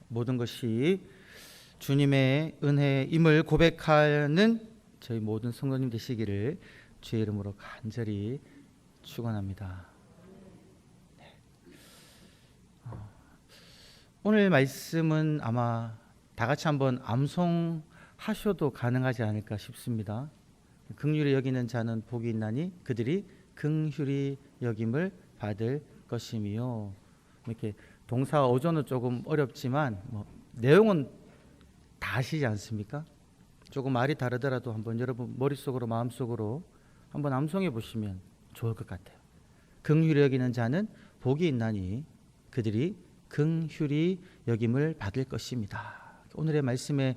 모든 것이 주님의 은혜임을 고백하는 저희 모든 성도님 되시기를 주의 이름으로 간절히 축원합니다. 오늘 말씀은 아마 다 같이 한번 암송하셔도 가능하지 않을까 싶습니다. 긍휼히 여기는 자는 복이 있나니 그들이 긍휼히 여김을 받을 것이며, 이렇게 동사 어조는 조금 어렵지만 내용은 다 아시지 않습니까? 조금 말이 다르더라도 한번 여러분 머릿속으로 마음속으로 한번 암송해 보시면 좋을 것 같아요. 긍휼히 여기는 자는 복이 있나니 그들이 긍휼히 여김을 받을 것입니다. 오늘의 말씀의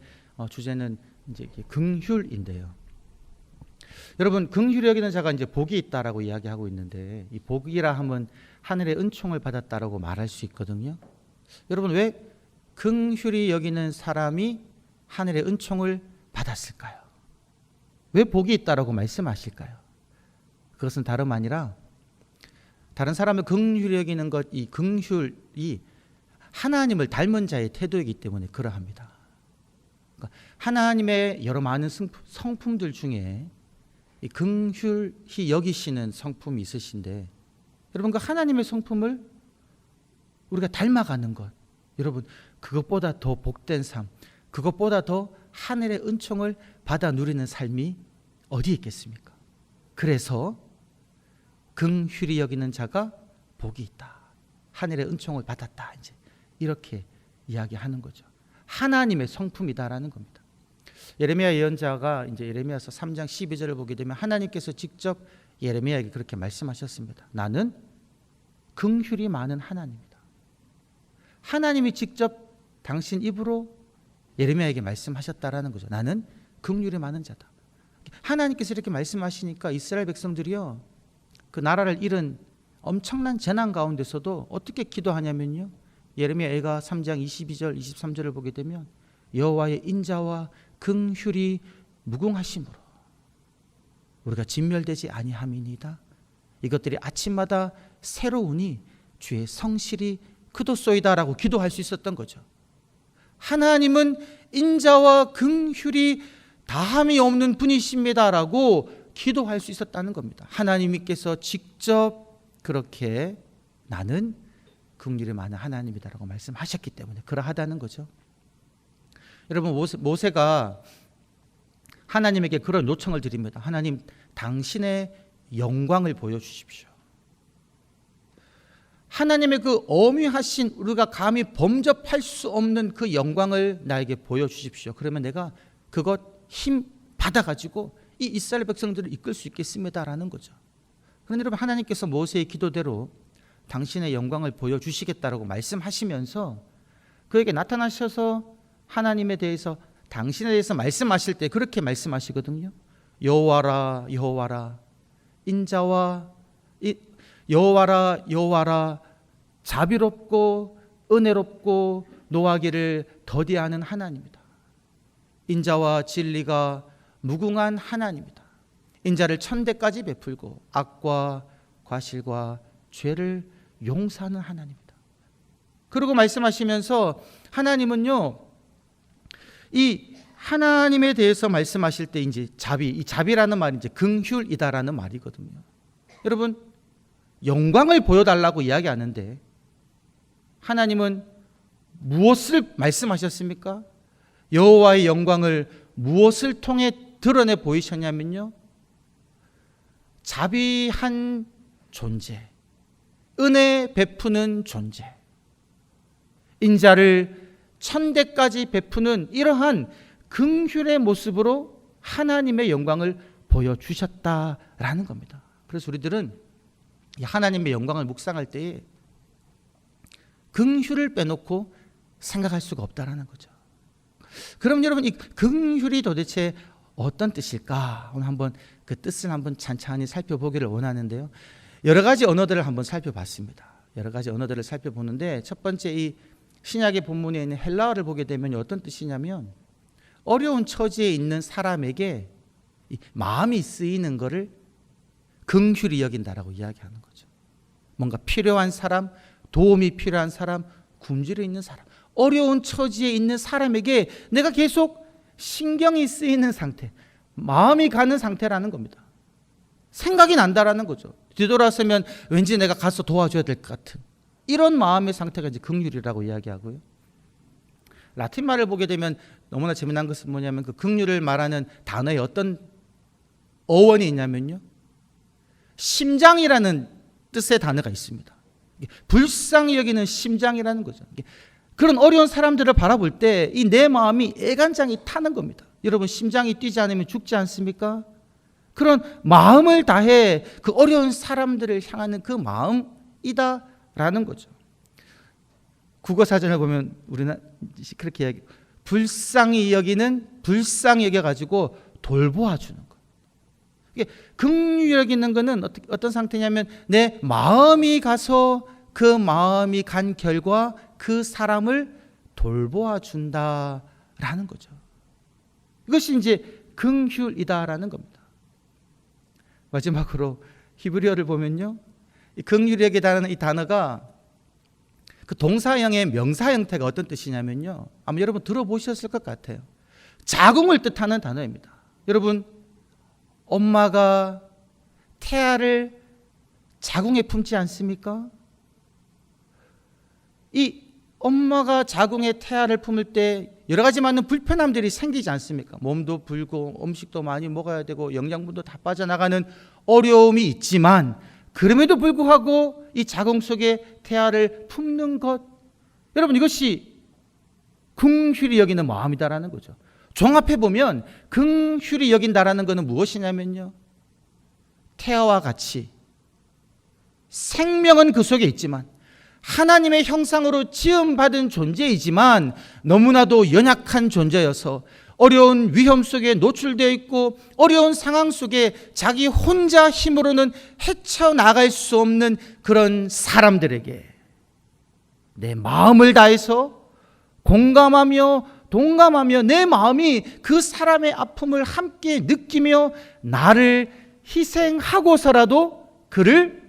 주제는 이제 긍휼인데요. 여러분, 긍휼히 여기는 자가 이제 복이 있다라고 이야기하고 있는데, 이 복이라 하면 하늘의 은총을 받았다라고 말할 수 있거든요. 여러분, 왜 긍휼히 여기는 사람이 하늘의 은총을 받았을까요? 왜 복이 있다라고 말씀하실까요? 그것은 다름 아니라 다른 사람을 긍휼히 여기는 것, 이 긍휼이 하나님을 닮은 자의 태도이기 때문에 그러합니다. 그러니까 하나님의 여러 많은 성품들 중에 이 긍휼히 여기시는 성품이 있으신데, 여러분 그 하나님의 성품을 우리가 닮아가는 것, 여러분 그것보다 더 복된 삶, 그것보다 더 하늘의 은총을 받아 누리는 삶이 어디 있겠습니까? 그래서 긍휼히 여기는 자가 복이 있다, 하늘의 은총을 받았다, 이제 이렇게 이야기하는 거죠. 하나님의 성품이다라는 겁니다. 예레미야 예언자가 이제 예레미야서 3장 12절을 보게 되면 하나님께서 직접 예레미야에게 그렇게 말씀하셨습니다. 나는 긍휼이 많은 하나님이다. 하나님이 직접 당신 입으로 예레미야에게 말씀하셨다라는 거죠. 나는 긍휼이 많은 자다. 하나님께서 이렇게 말씀하시니까 이스라엘 백성들이요, 그 나라를 잃은 엄청난 재난 가운데서도 어떻게 기도하냐면요, 예레미야가 3장 22절 23절을 보게 되면 여호와의 인자와 긍휼이 무궁하심으로 우리가 진멸되지 아니함이니이다. 이것들이 아침마다 새로우니 주의 성실이 그도소이다라고 기도할 수 있었던 거죠. 하나님은 인자와 긍휼이 다함이 없는 분이십니다라고 기도할 수 있었다는 겁니다. 하나님께서 직접 그렇게 나는 긍휼이 많은 하나님이다라고 말씀하셨기 때문에 그러하다는 거죠. 여러분, 모세가 하나님에게 그런 요청을 드립니다. 하나님, 당신의 영광을 보여주십시오. 하나님의 그 어미하신, 우리가 감히 범접할 수 없는 그 영광을 나에게 보여주십시오. 그러면 내가 그것 힘 받아가지고 이 이스라엘 백성들을 이끌 수 있겠습니다라는 거죠. 그런데 여러분, 하나님께서 모세의 기도대로 당신의 영광을 보여주시겠다라고 말씀하시면서 그에게 나타나셔서 하나님에 대해서, 당신에 대해서 말씀하실 때 그렇게 말씀하시거든요. 여호와라 여호와라 여호와라 여호와라 자비롭고 은혜롭고 노하기를 더디하는 하나님이다. 인자와 진리가 무궁한 하나님이다. 인자를 천대까지 베풀고 악과 과실과 죄를 용서하는 하나님이다. 그리고 말씀하시면서 하나님은요, 이 하나님에 대해서 말씀하실 때 이제 이 자비라는 말이 이제 긍휼이다라는 말이거든요. 여러분, 영광을 보여달라고 이야기하는데 하나님은 무엇을 말씀하셨습니까? 여호와의 영광을 무엇을 통해 드러내 보이셨냐면요, 자비한 존재, 은혜 베푸는 존재, 인자를 천대까지 베푸는 이러한 긍휼의 모습으로 하나님의 영광을 보여주셨다라는 겁니다. 그래서 우리들은 하나님의 영광을 묵상할 때에 긍휼을 빼놓고 생각할 수가 없다라는 거죠. 그럼 여러분, 이 긍휼이 도대체 어떤 뜻일까? 오늘 한번 그 뜻을 한번 찬찬히 살펴보기를 원하는데요. 여러 가지 언어들을 한번 살펴봤습니다. 여러 가지 언어들을 살펴보는데, 첫 번째 이 신약의 본문에 있는 헬라어를 보게 되면 어떤 뜻이냐면, 어려운 처지에 있는 사람에게 마음이 쓰이는 것을 긍휼히 여긴다라고 이야기하는 거죠. 뭔가 필요한 사람, 도움이 필요한 사람, 굶주려 있는 사람, 어려운 처지에 있는 사람에게 내가 계속 신경이 쓰이는 상태, 마음이 가는 상태라는 겁니다. 생각이 난다라는 거죠. 뒤돌아서면 왠지 내가 가서 도와줘야 될 것 같은 이런 마음의 상태가 이제 긍휼이라고 이야기하고요. 라틴 말을 보게 되면 너무나 재미난 것은 뭐냐면 그 긍휼을 말하는 단어에 어떤 어원이 있냐면요, 심장이라는 뜻의 단어가 있습니다. 불쌍히 여기는 심장이라는 거죠. 그런 어려운 사람들을 바라볼 때 이 내 마음이 애간장이 타는 겁니다. 여러분, 심장이 뛰지 않으면 죽지 않습니까? 그런 마음을 다해 그 어려운 사람들을 향하는 그 마음이다라는 거죠. 국어사전을 보면 우리는 그렇게 이야기, 불쌍히 여겨가지고 돌보아 주는 것. 이게 긍휼히 여기는 것은 어떤 상태냐면 내 마음이 가서 그 마음이 간 결과 그 사람을 돌보아 준다라는 거죠. 이것이 이제 긍휼이다라는 겁니다. 마지막으로 히브리어를 보면요, 이 긍휼히 여기다라는 이 단어가 그 동사형의 명사 형태가 어떤 뜻이냐면요, 아마 여러분 들어보셨을 것 같아요. 자궁을 뜻하는 단어입니다. 여러분, 엄마가 태아를 자궁에 품지 않습니까? 이 엄마가 자궁에 태아를 품을 때 여러 가지 많은 불편함들이 생기지 않습니까? 몸도 불고 음식도 많이 먹어야 되고 영양분도 다 빠져나가는 어려움이 있지만, 그럼에도 불구하고 이 자궁 속에 태아를 품는 것, 여러분, 이것이 긍휼히 여기는 마음이다라는 거죠. 종합해 보면 긍휼히 여긴다라는 것은 무엇이냐면요, 태아와 같이 생명은 그 속에 있지만 하나님의 형상으로 지음받은 존재이지만 너무나도 연약한 존재여서 어려운 위험 속에 노출되어 있고 어려운 상황 속에 자기 혼자 힘으로는 헤쳐나갈 수 없는 그런 사람들에게 내 마음을 다해서 공감하며 동감하며 내 마음이 그 사람의 아픔을 함께 느끼며 나를 희생하고서라도 그를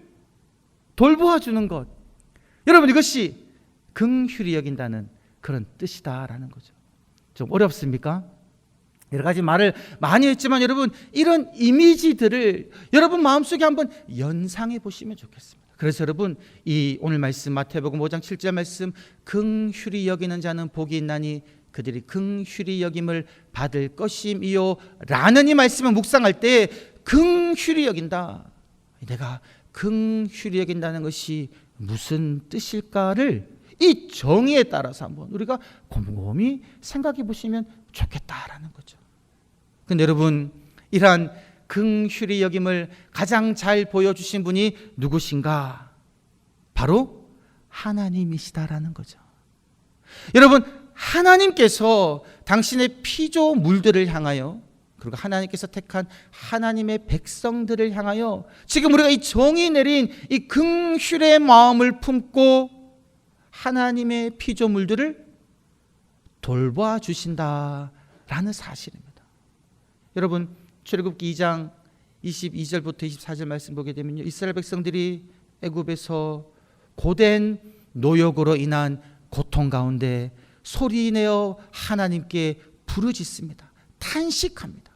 돌보아 주는 것, 여러분, 이것이 긍휼히 여긴다는 그런 뜻이다라는 거죠. 좀 어렵습니까? 여러 가지 말을 많이 했지만 여러분, 이런 이미지들을 여러분 마음속에 한번 연상해 보시면 좋겠습니다. 그래서 여러분, 이 오늘 말씀 마태복음 5장 7절 말씀, 긍휼히 여기는 자는 복이 있나니 그들이 긍휼히 여김을 받을 것임이요 라는 이 말씀을 묵상할 때 긍휼히 여긴다, 내가 긍휼히 여긴다는 것이 무슨 뜻일까를 이 정의에 따라서 한번 우리가 곰곰이 생각해 보시면 좋겠다라는 거죠. 근데 여러분, 이러한 긍휼히 여김을 가장 잘 보여주신 분이 누구신가? 바로 하나님이시다라는 거죠. 여러분, 하나님께서 당신의 피조물들을 향하여, 그리고 하나님께서 택한 하나님의 백성들을 향하여 지금 우리가 이 정의 내린 이 긍휼의 마음을 품고 하나님의 피조물들을 돌봐 주신다라는 사실입니다. 여러분, 출애굽기 2장 22절부터 24절 말씀 보게 되면요, 이스라엘 백성들이 애굽에서 고된 노역으로 인한 고통 가운데 소리내어 하나님께 부르짖습니다. 탄식합니다.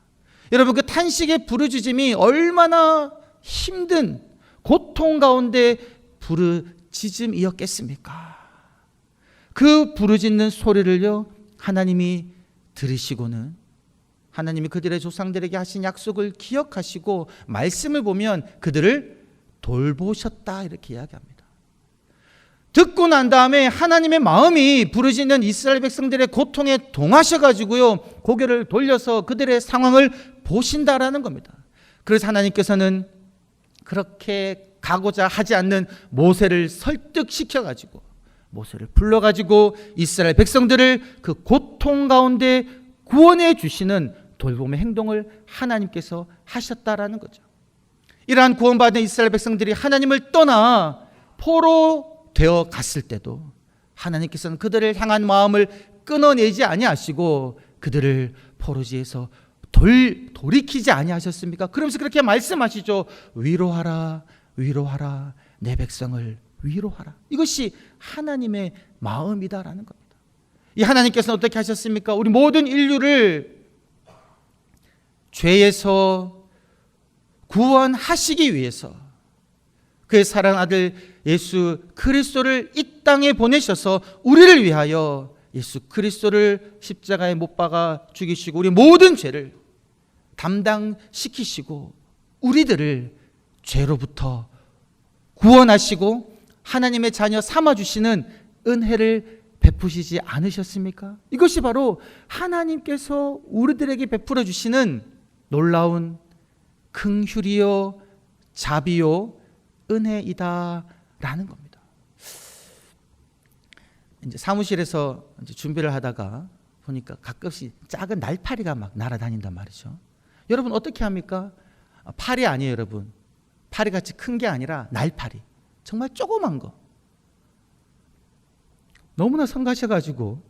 여러분, 그 탄식의 부르짖음이 얼마나 힘든 고통 가운데 부르짖음이었겠습니까? 그 부르짖는 소리를요, 하나님이 들으시고는 하나님이 그들의 조상들에게 하신 약속을 기억하시고 말씀을 보면 그들을 돌보셨다, 이렇게 이야기합니다. 듣고 난 다음에 하나님의 마음이 부르짖는 이스라엘 백성들의 고통에 동하셔가지고요, 고개를 돌려서 그들의 상황을 보신다라는 겁니다. 그래서 하나님께서는 그렇게 가고자 하지 않는 모세를 설득시켜가지고 모세를 불러가지고 이스라엘 백성들을 그 고통 가운데 구원해 주시는 돌봄의 행동을 하나님께서 하셨다라는 거죠. 이러한 구원받은 이스라엘 백성들이 하나님을 떠나 포로 되어 갔을 때도 하나님께서는 그들을 향한 마음을 끊어내지 아니하시고 그들을 포로지에서 돌이키지 아니하셨습니까? 그러면서 그렇게 말씀하시죠. 위로하라, 내 백성을 위로하라. 이것이 하나님의 마음이다라는 겁니다. 이 하나님께서는 어떻게 하셨습니까? 우리 모든 인류를 죄에서 구원하시기 위해서 그의 사랑하는 아들 예수 그리스도를 이 땅에 보내셔서 우리를 위하여 예수 그리스도를 십자가에 못 박아 죽이시고 우리 모든 죄를 담당시키시고 우리들을 죄로부터 구원하시고 하나님의 자녀 삼아주시는 은혜를 베푸시지 않으셨습니까? 이것이 바로 하나님께서 우리들에게 베풀어 주시는 놀라운 긍휼이요 자비요 은혜이다라는 겁니다. 이제 사무실에서 이제 준비를 하다가 보니까 가끔씩 작은 날파리가 막 날아다닌단 말이죠. 여러분 어떻게 합니까? 파리 아니에요, 여러분. 파리같이 큰 게 아니라 날파리. 정말 조그만 거. 너무나 성가셔가지고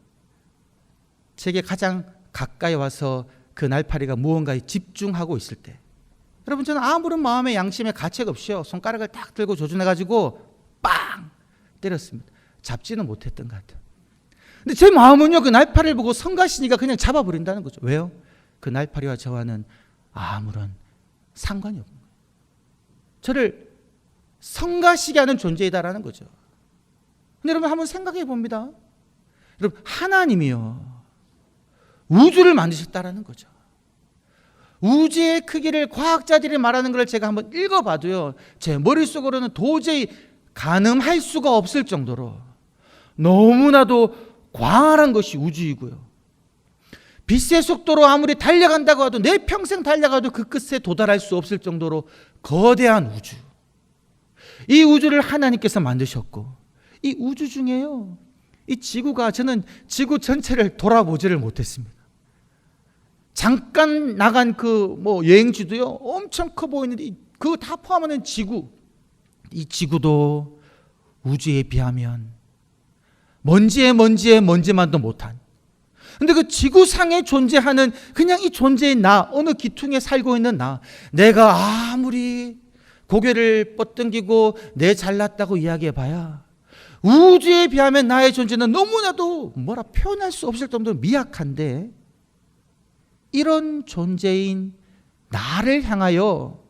제게 가장 가까이 와서 그 날파리가 무언가에 집중하고 있을 때 여러분 저는 아무런 마음의 양심의 가책 없이요 손가락을 딱 들고 조준해가지고 빵 때렸습니다. 잡지는 못했던 것 같아요. 근데 제 마음은요 그 날파리를 보고 성가시니까 그냥 잡아버린다는 거죠. 왜요? 그 날파리와 저와는 아무런 상관이 없는 거예요. 저를 성가시게 하는 존재이다라는 거죠. 근데 여러분 한번 생각해 봅니다. 여러분 하나님이요 우주를 만드셨다라는 거죠. 우주의 크기를 과학자들이 말하는 걸 제가 한번 읽어봐도요 제 머릿속으로는 도저히 가늠할 수가 없을 정도로 너무나도 광활한 것이 우주이고요. 빛의 속도로 아무리 달려간다고 해도 내 평생 달려가도 그 끝에 도달할 수 없을 정도로 거대한 우주. 이 우주를 하나님께서 만드셨고 이 우주 중에요 이 지구가 저는 지구 전체를 돌아보지를 못했습니다. 잠깐 나간 그 여행지도요 엄청 커 보이는데 그거 다 포함하는 지구, 이 지구도 우주에 비하면 먼지만도 못한. 근데 그 지구상에 존재하는 그냥 이 존재인 나, 어느 기퉁에 살고 있는 나, 내가 아무리 고개를 뻗당기고 내 잘났다고 이야기해봐야 우주에 비하면 나의 존재는 너무나도 표현할 수 없을 정도로 미약한데 이런 존재인 나를 향하여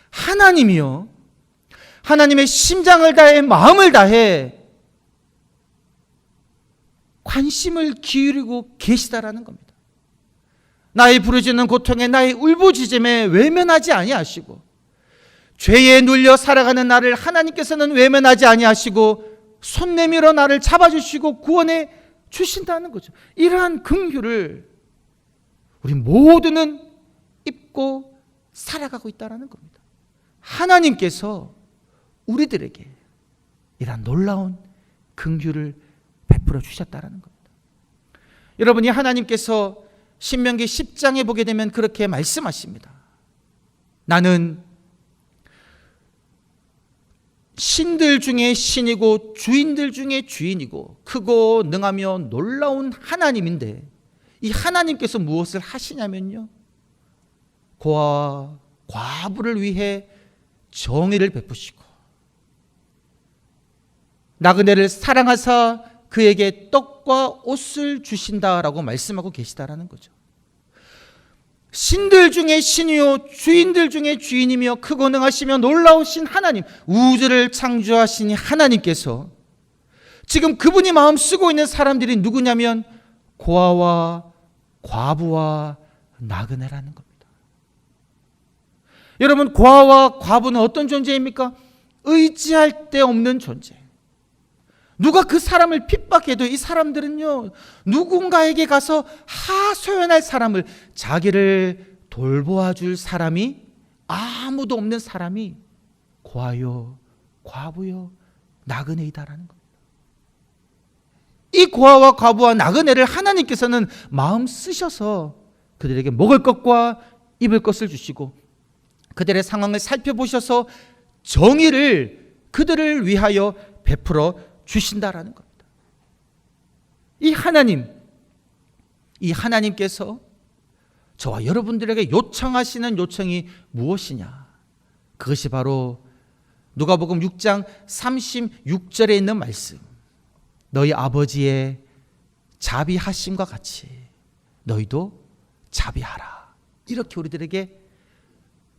하나님이요 하나님의 심장을 다해 마음을 다해 관심을 기울이고 계시다라는 겁니다. 나의 부르짖는 고통에 나의 울부짖음에 외면하지 아니하시고 죄에 눌려 살아가는 나를 하나님께서는 외면하지 아니하시고 손 내밀어 나를 잡아주시고 구원해 주신다는 거죠. 이러한 긍휼을 우리 모두는 입고 살아가고 있다는 겁니다. 하나님께서 우리들에게 이러한 놀라운 긍휼을 베풀어 주셨다는 겁니다. 여러분이 하나님께서 신명기 10장에 보게 되면 그렇게 말씀하십니다. 나는 신들 중에 신이고 주인들 중에 주인이고 크고 능하며 놀라운 하나님인데 이 하나님께서 무엇을 하시냐면요 고아와 과부를 위해 정의를 베푸시고 나그네를 사랑하사 그에게 떡과 옷을 주신다라고 말씀하고 계시다라는 거죠. 신들 중에 신이요 주인들 중에 주인이며 크고 능하시며 놀라우신 하나님, 우주를 창조하신 하나님께서 지금 그분이 마음 쓰고 있는 사람들이 누구냐면 고아와 과부와 나그네라는 겁니다. 여러분 고아와 과부는 어떤 존재입니까? 의지할 데 없는 존재. 누가 그 사람을 핍박해도 이 사람들은요 누군가에게 가서 하소연할 사람을, 자기를 돌보아줄 사람이 아무도 없는 사람이 고아요 과부요 나그네이다라는 겁니다. 이 고아와 과부와 나그네를 하나님께서는 마음 쓰셔서 그들에게 먹을 것과 입을 것을 주시고 그들의 상황을 살펴보셔서 정의를 그들을 위하여 베풀어 주신다라는 겁니다. 이 하나님께서 저와 여러분들에게 요청하시는 요청이 무엇이냐? 그것이 바로 누가복음 6장 36절에 있는 말씀. 너희 아버지의 자비하심과 같이 너희도 자비하라. 이렇게 우리들에게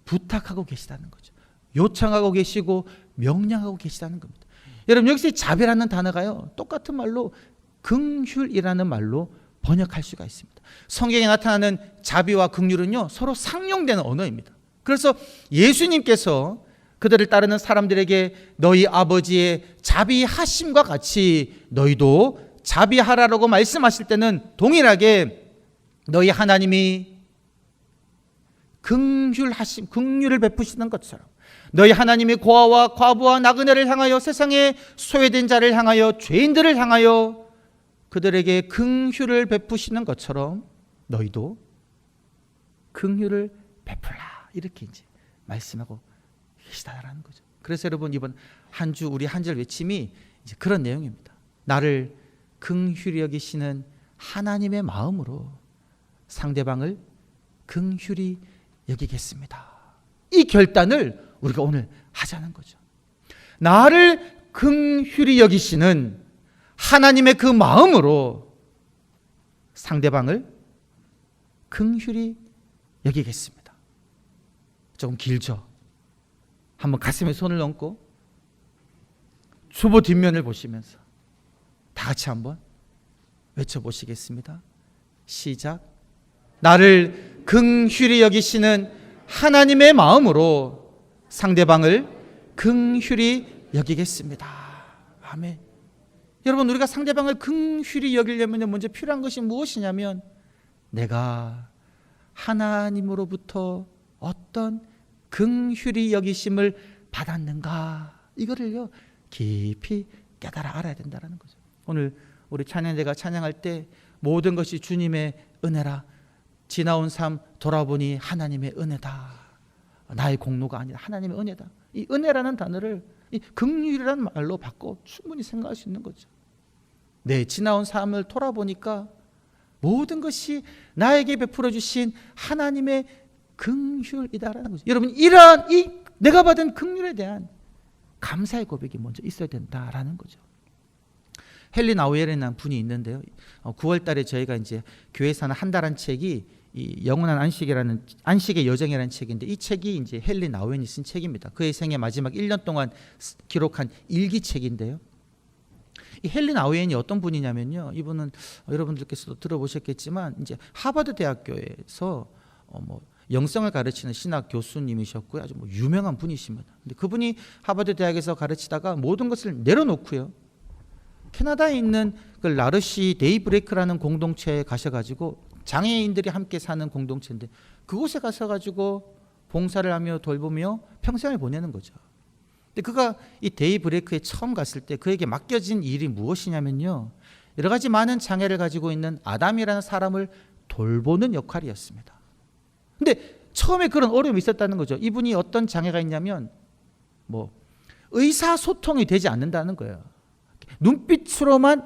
부탁하고 계시다는 거죠. 요청하고 계시고 명령하고 계시다는 겁니다. 여러분, 여기서 자비라는 단어가요, 똑같은 말로 긍휼이라는 말로 번역할 수가 있습니다. 성경에 나타나는 자비와 긍휼은요, 서로 상용되는 언어입니다. 그래서 예수님께서 그들을 따르는 사람들에게 너희 아버지의 자비하심과 같이 너희도 자비하라라고 말씀하실 때는 동일하게 너희 하나님이 긍휼하심, 긍휼을 베푸시는 것처럼 너희 하나님이 고아와 과부와 나그네를 향하여 세상에 소외된 자를 향하여 죄인들을 향하여 그들에게 긍휼을 베푸시는 것처럼 너희도 긍휼을 베풀라. 이렇게 이제 말씀하고 계시다라는 거죠. 그래서 여러분, 이번 한 주 우리 한 절 외침이 이제 그런 내용입니다. 나를 긍휼히 여기시는 하나님의 마음으로 상대방을 긍휼히 여기겠습니다. 이 결단을 우리가 오늘 하자는 거죠. 나를 긍휼히 여기시는 하나님의 그 마음으로 상대방을 긍휼히 여기겠습니다. 조금 길죠? 한번 가슴에 손을 얹고 주보 뒷면을 보시면서 다 같이 한번 외쳐보시겠습니다. 시작. 나를 긍휼히 여기시는 하나님의 마음으로 상대방을 긍휼히 여기겠습니다. 아멘. 여러분, 우리가 상대방을 긍휼히 여기려면 먼저 필요한 것이 무엇이냐면 내가 하나님으로부터 어떤 긍휼히 여기심을 받았는가, 이거를요 깊이 깨달아 알아야 된다는 거죠. 오늘 우리 찬양대가 찬양할 때 모든 것이 주님의 은혜라, 지나온 삶 돌아보니 하나님의 은혜다, 나의 공로가 아니라 하나님의 은혜다. 이 은혜라는 단어를 이 긍휼이라는 말로 바꿔 충분히 생각할 수 있는 거죠. 내 지나온 삶을 돌아보니까 모든 것이 나에게 베풀어 주신 하나님의 긍휼이다라는 거죠. 여러분, 이러한 이 내가 받은 긍휼에 대한 감사의 고백이 먼저 있어야 된다라는 거죠. 헨리 나우엘이라는 분이 있는데요. 9월 달에 저희가 이제 교회에서 하는 한 달 한 책이 이 영원한 안식이라는 안식의 여정이라는 책인데, 이 책이 이제 헨리 나우엘이 쓴 책입니다. 그의 생애 마지막 1년 동안 기록한 일기책인데요. 이 헨리 나우엔이 어떤 분이냐면요, 이분은 여러분들께서도 들어보셨겠지만 이제 하버드 대학교에서 영성을 가르치는 신학 교수님이셨고요, 아주 유명한 분이십니다. 근데 그분이 하버드 대학에서 가르치다가 모든 것을 내려놓고요, 캐나다에 있는 그 라르시 데이브레이크라는 공동체에 가셔가지고 장애인들이 함께 사는 공동체인데 그곳에 가셔가지고 봉사를 하며 돌보며 평생을 보내는 거죠. 근데 그가 이 데이브레이크에 처음 갔을 때 그에게 맡겨진 일이 무엇이냐면요, 여러 가지 많은 장애를 가지고 있는 아담이라는 사람을 돌보는 역할이었습니다. 근데 처음에 그런 어려움이 있었다는 거죠. 이분이 어떤 장애가 있냐면 의사소통이 되지 않는다는 거예요. 눈짓으로만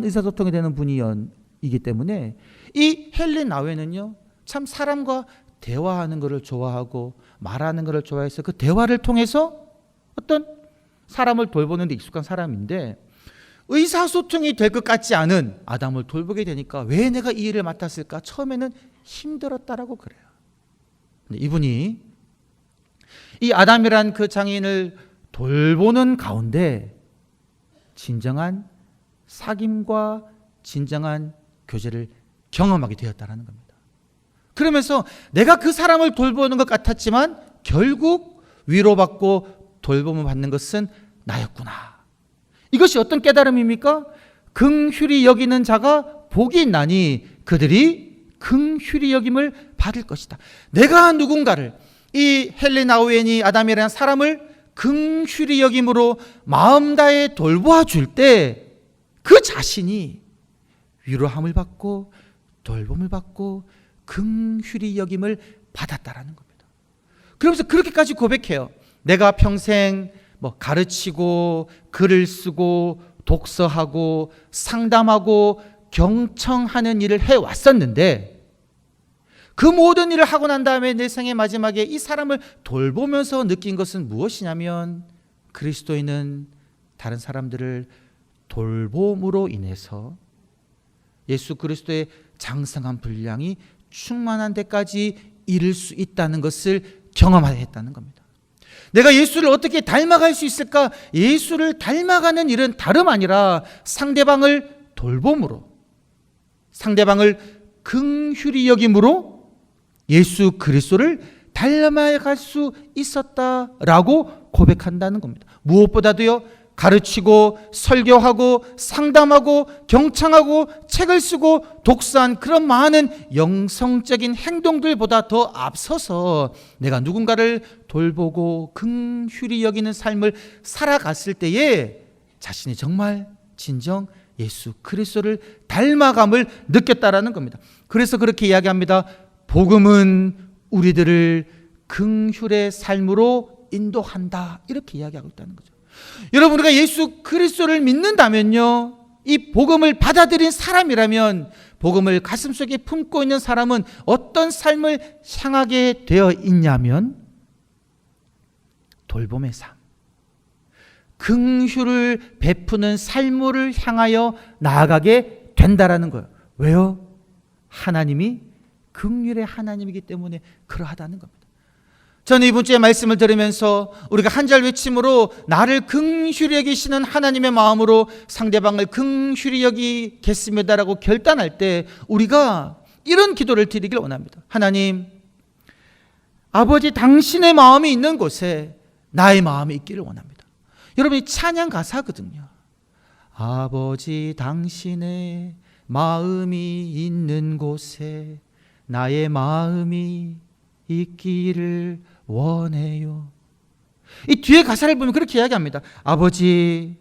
의사소통이 되는 분이기 때문에 이 헨리 나우엔은요, 참 사람과 대화하는 것을 좋아하고 말하는 것을 좋아해서 그 대화를 통해서 어떤 사람을 돌보는 데 익숙한 사람인데, 의사소통이 될 것 같지 않은 아담을 돌보게 되니까 왜 내가 이 일을 맡았을까? 처음에는 힘들었다라고 그래요. 근데 이분이 이 아담이란 그 장애인을 돌보는 가운데 진정한 사귐과 진정한 교제를 경험하게 되었다는 겁니다. 그러면서 내가 그 사람을 돌보는 것 같았지만 결국 위로받고 돌봄을 받는 것은 나였구나. 이것이 어떤 깨달음입니까? 긍휼히 여기는 자가 복이 있나니 그들이 긍휼히 여김을 받을 것이다. 내가 누군가를, 이 헨리 나우엔이 아담이라는 사람을 긍휼히 여김으로 마음 다해 돌보아 줄 때 그 자신이 위로함을 받고 돌봄을 받고 긍휼히 여김을 받았다라는 겁니다. 그러면서 그렇게까지 고백해요. 내가 평생 가르치고 글을 쓰고 독서하고 상담하고 경청하는 일을 해왔었는데 그 모든 일을 하고 난 다음에 내 생의 마지막에 이 사람을 돌보면서 느낀 것은 무엇이냐면, 그리스도인은 다른 사람들을 돌봄으로 인해서 예수 그리스도의 장성한 분량이 충만한 데까지 이를 수 있다는 것을 경험하게 했다는 겁니다. 내가 예수를 어떻게 닮아갈 수 있을까? 예수를 닮아가는 일은 다름 아니라 상대방을 돌봄으로, 상대방을 긍휼히 여김으로 예수 그리스도를 닮아갈 수 있었다라고 고백한다는 겁니다. 무엇보다도요, 가르치고 설교하고 상담하고 경청하고 책을 쓰고 독서한 그런 많은 영성적인 행동들보다 더 앞서서 내가 누군가를 돌보고 긍휼히 여기는 삶을 살아갔을 때에 자신이 정말 진정 예수 그리스도를 닮아감을 느꼈다라는 겁니다. 그래서 그렇게 이야기합니다. 복음은 우리들을 긍휼의 삶으로 인도한다, 이렇게 이야기하고 있다는 거죠. 여러분, 우리가 예수 그리스도를 믿는다면요, 이 복음을 받아들인 사람이라면, 복음을 가슴속에 품고 있는 사람은 어떤 삶을 향하게 되어 있냐면 돌봄의 삶, 긍휼을 베푸는 삶을 향하여 나아가게 된다라는 거예요. 왜요? 하나님이 긍휼의 하나님이기 때문에 그러하다는 겁니다. 저는 이번 주에 말씀을 들으면서 우리가 한 절 외침으로 나를 긍휼히 여기시는 하나님의 마음으로 상대방을 긍휼히 여기겠습니다라고 결단할 때 우리가 이런 기도를 드리길 원합니다. 하나님, 아버지 당신의 마음이 있는 곳에 나의 마음이 있기를 원합니다. 여러분, 이 찬양 가사거든요. 아버지 당신의 마음이 있는 곳에 나의 마음이 있기를 원해요. 이 뒤에 가사를 보면 그렇게 이야기합니다. 아버지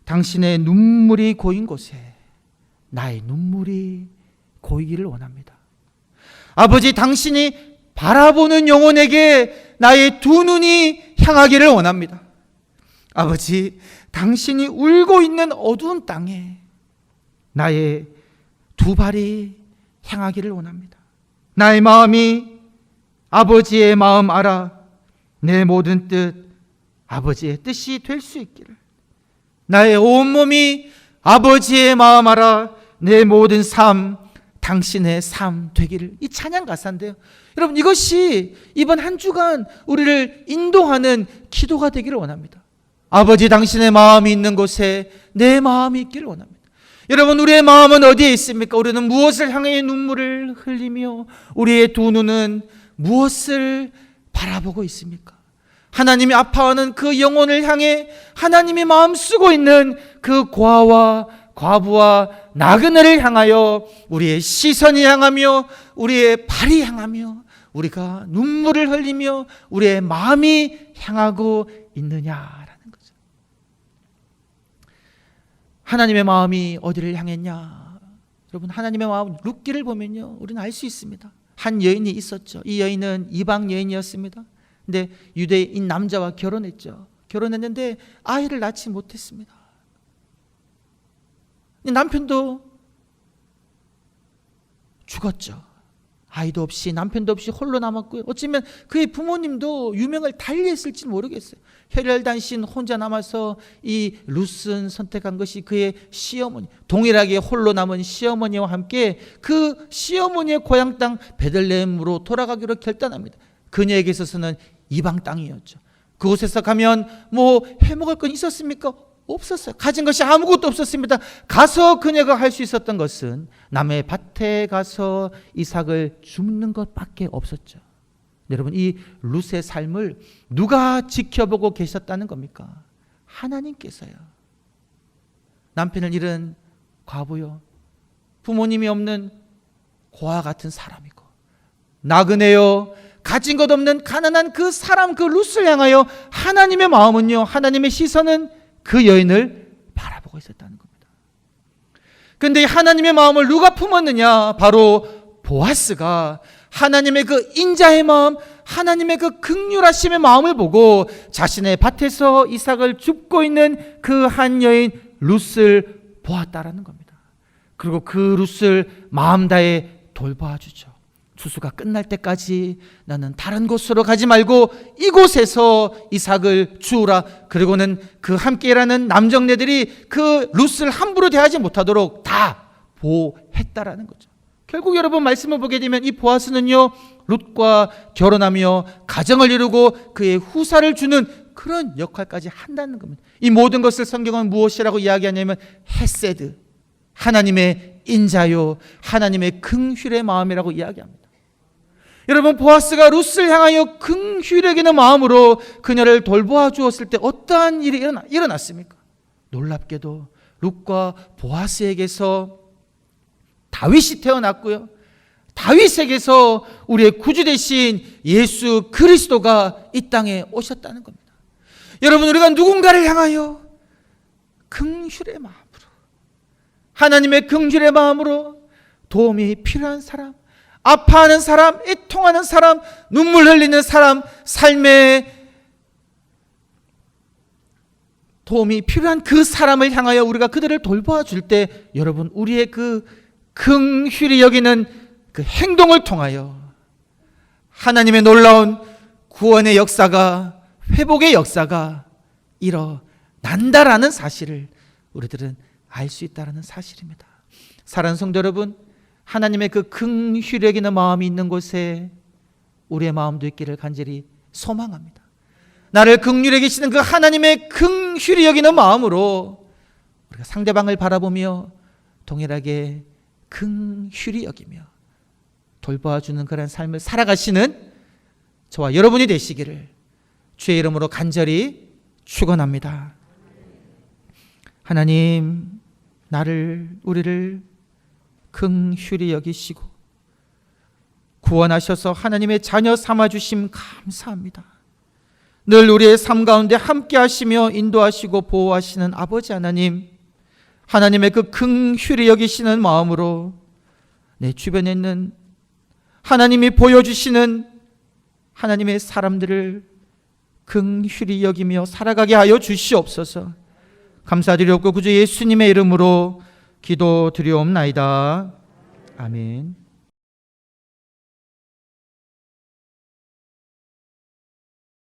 당신의 눈물이 고인 곳에 나의 눈물이 고이기를 원합니다. 아버지 당신이 바라보는 영혼에게 나의 두 눈이 향하기를 원합니다. 아버지 당신이 울고 있는 어두운 땅에 나의 두 발이 향하기를 원합니다. 나의 마음이 아버지의 마음 알아 내 모든 뜻 아버지의 뜻이 될 수 있기를. 나의 온몸이 아버지의 마음 알아 내 모든 삶 당신의 삶 되기를. 이 찬양 가사인데요, 여러분, 이것이 이번 한 주간 우리를 인도하는 기도가 되기를 원합니다. 아버지 당신의 마음이 있는 곳에 내 마음이 있기를 원합니다. 여러분, 우리의 마음은 어디에 있습니까? 우리는 무엇을 향해 눈물을 흘리며 우리의 두 눈은 무엇을 바라보고 있습니까? 하나님이 아파하는 그 영혼을 향해 하나님이 마음 쓰고 있는 그 고아와 과부와 나그네를 향하여 우리의 시선이 향하며 우리의 발이 향하며 우리가 눈물을 흘리며 우리의 마음이 향하고 있느냐라는 거죠. 하나님의 마음이 어디를 향했냐? 여러분, 하나님의 마음, 룻기를 보면요, 우리는 알 수 있습니다. 한 여인이 있었죠. 이 여인은 이방 여인이었습니다. 근데 유대인 남자와 결혼했죠. 결혼했는데 아이를 낳지 못했습니다. 남편도 죽었죠. 아이도 없이, 남편도 없이 홀로 남았고요. 어쩌면 그의 부모님도 유명을 달리했을지 모르겠어요. 혈혈단신 혼자 남아서 이 룻은 선택한 것이 그의 시어머니, 동일하게 홀로 남은 시어머니와 함께 그 시어머니의 고향 땅 베들레헴으로 돌아가기로 결단합니다. 그녀에게 있어서는 이방 땅이었죠. 그곳에서 가면 뭐 해먹을 건 있었습니까? 없었어요. 가진 것이 아무것도 없었습니다. 가서 그녀가 할 수 있었던 것은 남의 밭에 가서 이삭을 줍는 것밖에 없었죠. 여러분, 이 룻의 삶을 누가 지켜보고 계셨다는 겁니까? 하나님께서요. 남편을 잃은 과부요, 부모님이 없는 고아 같은 사람이고, 나그네요, 가진 것 없는 가난한 그 사람, 그 룻을 향하여 하나님의 마음은요, 하나님의 시선은 그 여인을 바라보고 있었다는 겁니다. 그런데 하나님의 마음을 누가 품었느냐? 바로 보아스가 하나님의 그 인자의 마음, 하나님의 그 긍휼하심의 마음을 보고 자신의 밭에서 이삭을 줍고 있는 그 한 여인 룻을 보았다라는 겁니다. 그리고 그 룻을 마음 다해 돌봐주죠. 추수가 끝날 때까지 나는 다른 곳으로 가지 말고 이곳에서 이삭을 주우라. 그리고는 그 함께 일하는 남정네들이 그 룻을 함부로 대하지 못하도록 다 보호했다라는 거죠. 결국 여러분 말씀을 보게 되면 이 보아스는요, 룻과 결혼하며 가정을 이루고 그의 후사를 주는 그런 역할까지 한다는 겁니다. 이 모든 것을 성경은 무엇이라고 이야기하냐면 헤세드, 하나님의 인자요, 하나님의 긍휼의 마음이라고 이야기합니다. 여러분, 보아스가 룻을 향하여 긍휼히 여기는 마음으로 그녀를 돌보아 주었을 때 어떠한 일이 일어났습니까? 놀랍게도 룻과 보아스에게서 다윗이 태어났고요, 다윗에게서 우리의 구주 되신 예수 그리스도가 이 땅에 오셨다는 겁니다. 여러분, 우리가 누군가를 향하여 긍휼의 마음으로, 하나님의 긍휼의 마음으로 도움이 필요한 사람, 아파하는 사람, 애통하는 사람, 눈물 흘리는 사람, 삶에 도움이 필요한 그 사람을 향하여 우리가 그들을 돌보아 줄 때, 여러분, 우리의 그 긍휼히 여기는 그 행동을 통하여 하나님의 놀라운 구원의 역사가, 회복의 역사가 일어난다라는 사실을 우리들은 알 수 있다는 사실입니다. 사랑하는 성도 여러분, 하나님의 그 긍휼히 여기는 마음이 있는 곳에 우리의 마음도 있기를 간절히 소망합니다. 나를 긍휼히 여기시는 그 하나님의 긍휼히 여기는 마음으로 우리가 상대방을 바라보며 동일하게 긍휼히 여기며 돌봐주는 그런 삶을 살아가시는 저와 여러분이 되시기를 주의 이름으로 간절히 축원합니다. 하나님, 우리를 긍휼히 여기시고 구원하셔서 하나님의 자녀 삼아주심 감사합니다. 늘 우리의 삶 가운데 함께 하시며 인도하시고 보호하시는 아버지 하나님, 하나님의 그 긍휼히 여기시는 마음으로 내 주변에 있는 하나님이 보여주시는 하나님의 사람들을 긍휼히 여기며 살아가게 하여 주시옵소서. 감사드리옵고 구주 예수님의 이름으로 기도드리옵나이다. 아멘.